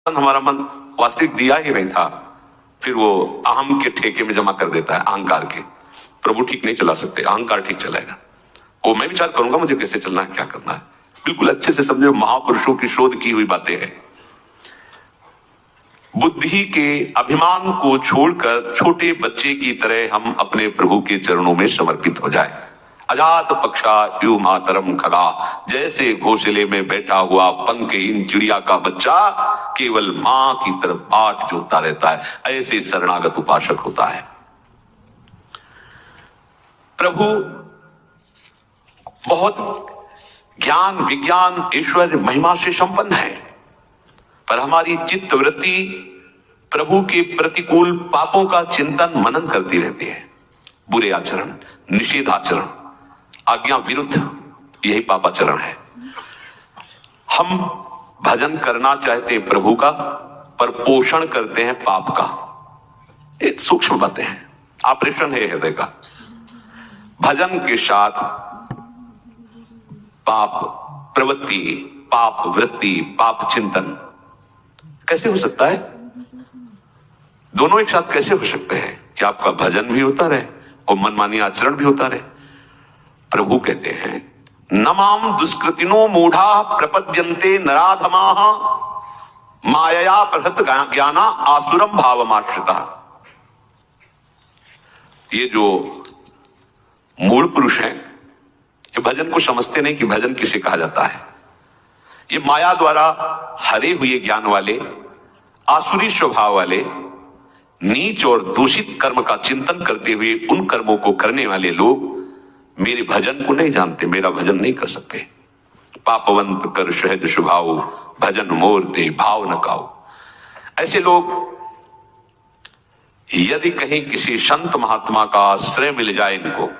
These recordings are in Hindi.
हमारा मन वास्तविक दिया ही नहीं था, फिर वो अहम के ठेके में जमा कर देता है, अहंकार के। प्रभु ठीक नहीं चला सकते, अहंकार ठीक चलाएगा। वो मैं विचार करूंगा मुझे कैसे चलना है, क्या करना है, बिल्कुल अच्छे से समझे। महापुरुषों की शोध की हुई बातें हैं। बुद्धि के अभिमान को छोड़कर छोटे बच्चे की तरह हम अपने प्रभु के चरणों में समर्पित हो जाए। अजात पक्षा यू मातरम खगा, जैसे घोंसले में बैठा हुआ पंखहीन चिड़िया का बच्चा केवल मां की तरफ बाट जोता रहता है, ऐसे शरणागत उपासक होता है। प्रभु बहुत ज्ञान विज्ञान ईश्वर महिमा से संपन्न है, पर हमारी चित्त वृत्ति प्रभु के प्रतिकूल पापों का चिंतन मनन करती रहती है। बुरे आचरण, निषेधाचरण, आज्ञा विरुद्ध, यही पापाचरण है। हम भजन करना चाहते हैं प्रभु का, पर पोषण करते हैं पाप का। एक सूक्ष्म बातें हैं, ऑपरेशन है हृदय का। भजन के साथ पाप प्रवृत्ति, पाप वृत्ति, पाप चिंतन कैसे हो सकता है? दोनों एक साथ कैसे हो सकते हैं कि आपका भजन भी होता रहे और मनमानी आचरण भी होता रहे? प्रभु कहते हैं, नमाम दुष्कृतिनो मूढ़ा प्रपद्यन्ते नराधमाः मायया प्रहत ज्ञाना आसुरम भावमाश्रिता। ये जो मूढ़ पुरुष हैं, ये भजन को समझते नहीं कि भजन किसे कहा जाता है। ये माया द्वारा हरे हुए ज्ञान वाले, आसुरी स्वभाव वाले, नीच और दूषित कर्म का चिंतन करते हुए उन कर्मों को करने वाले लोग मेरे भजन को नहीं जानते, मेरा भजन नहीं कर सकते। पापवंत कर सहज स्वभाव, भजन मोर दे भाव न काओ। ऐसे लोग यदि कहीं किसी संत महात्मा का आश्रय मिल जाए इनको,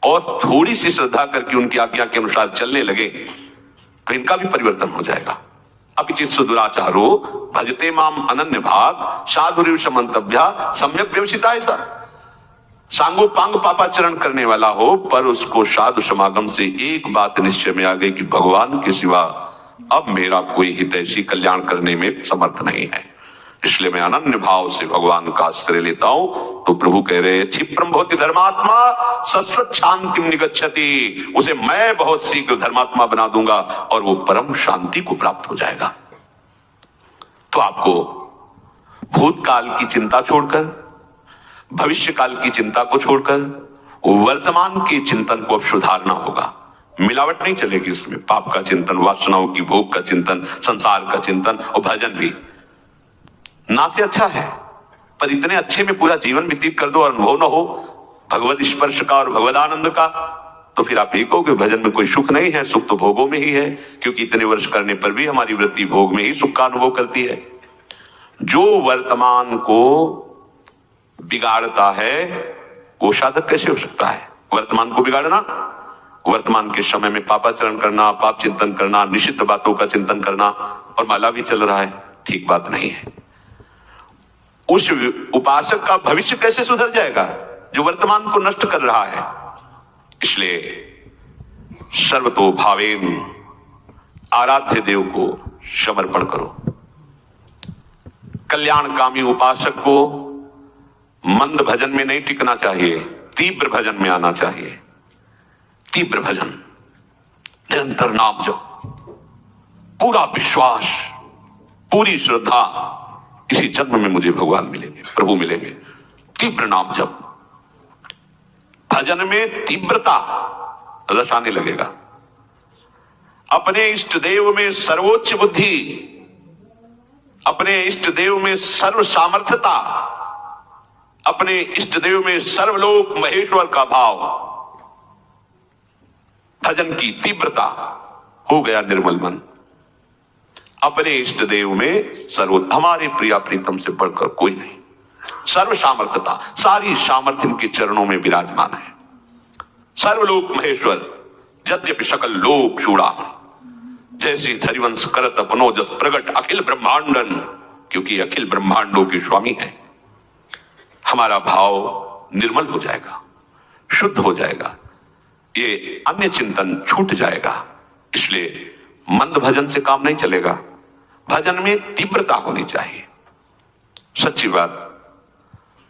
और थोड़ी सी श्रद्धा करके उनकी आज्ञा के अनुसार चलने लगे, तो इनका भी परिवर्तन हो जाएगा। अपिचित सुदुराचारो भजते माम अनन्य भाग साधुरिव समंतभ्या सम्यक व्यवसिता। ऐसा सांगो पांग पापाचरण करने वाला हो, पर उसको साधु समागम से एक बात निश्चय में आ गई कि भगवान के सिवा अब मेरा कोई हितैषी कल्याण करने में समर्थ नहीं है, इसलिए मैं अनन्य भाव से भगवान का आश्रय लेता हूं। तो प्रभु कह रहे हैं, क्षिप्रम भवति धर्मात्मा शाश्वत शांतिम निगच्छति। उसे मैं बहुत शीघ्र धर्मात्मा बना दूंगा और वो परम शांति को प्राप्त हो जाएगा। तो आपको भूतकाल की चिंता छोड़कर, भविष्य काल की चिंता को छोड़कर वर्तमान के चिंतन को अब सुधारना होगा। मिलावट नहीं चलेगी उसमें। पाप का चिंतन, वासनाओं की भोग का चिंतन, संसार का चिंतन और भजन भी ना से अच्छा है, पर इतने अच्छे में पूरा जीवन व्यतीत कर दो और अनुभव न हो भगवत स्पर्श का और भगवत आनंद का, तो फिर आप ये कहोगे भजन में कोई सुख नहीं है। सुख तो भोगों में ही है, क्योंकि इतने वर्ष करने पर भी हमारी वृत्ति भोग में ही सुख का अनुभव करती है। जो वर्तमान को बिगाड़ता है वो साधक कैसे हो सकता है? वर्तमान को बिगाड़ना, वर्तमान के समय में पापाचरण करना, पाप चिंतन करना, निषिद्ध बातों का चिंतन करना, और माला भी चल रहा है, ठीक बात नहीं है। उस उपासक का भविष्य कैसे सुधर जाएगा जो वर्तमान को नष्ट कर रहा है? इसलिए सर्वतो भावेन आराध्य देव को समर्पण करो। कल्याणकामी उपासक को मंद भजन में नहीं टिकना चाहिए, तीव्र भजन में आना चाहिए। तीव्र भजन, निरंतर नाम जप, पूरा विश्वास, पूरी श्रद्धा, इसी जन्म में मुझे भगवान मिलेंगे, प्रभु मिलेंगे। तीव्र नाम जप, भजन में तीव्रता, रस आने लगेगा। अपने इष्ट देव में सर्वोच्च बुद्धि, अपने इष्ट देव में सर्व सामर्थ्यता, अपने इष्ट देव में सर्वलोक महेश्वर का भाव, भजन की तीव्रता, हो गया निर्मल मन। अपने इष्ट देव में सर्व, हमारे प्रिया प्रीतम से बढ़कर कोई नहीं, सर्व सामर्थ्यता, सारी सामर्थ्य इनके चरणों में विराजमान है। सर्वलोक महेश्वर यद्यपि सकल लोक चूड़ामणि, जैसे धरिवंश करत अपनो जस प्रगट अखिल ब्रह्मांडन, क्योंकि अखिल ब्रह्मांडों के स्वामी है। हमारा भाव निर्मल हो जाएगा, शुद्ध हो जाएगा, ये अन्य चिंतन छूट जाएगा। इसलिए मंद भजन से काम नहीं चलेगा। भजन में तीव्रता होनी चाहिए। सच्ची बात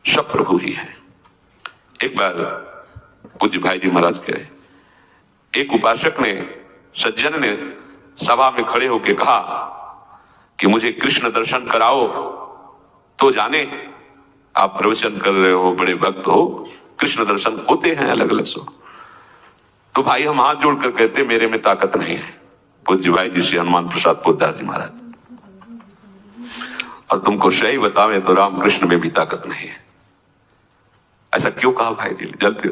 सब प्रभु ही है। एक बार पूज्य भाई जी महाराज कहे, एक उपासक ने, सज्जन ने सभा में खड़े होकर कहा कि मुझे कृष्ण दर्शन कराओ। तो जाने आप प्रवचन कर रहे हो, बड़े भक्त हो, कृष्ण दर्शन होते हैं अलग अलग सो। तो भाई हम हाथ जोड़कर कहते मेरे में ताकत नहीं है। पूज्य भाई जी श्री हनुमान प्रसाद पोद्दार जी महाराज, और तुमको सही बतावे तो रामकृष्ण में भी ताकत नहीं है। ऐसा क्यों कहा भाई जी? जलते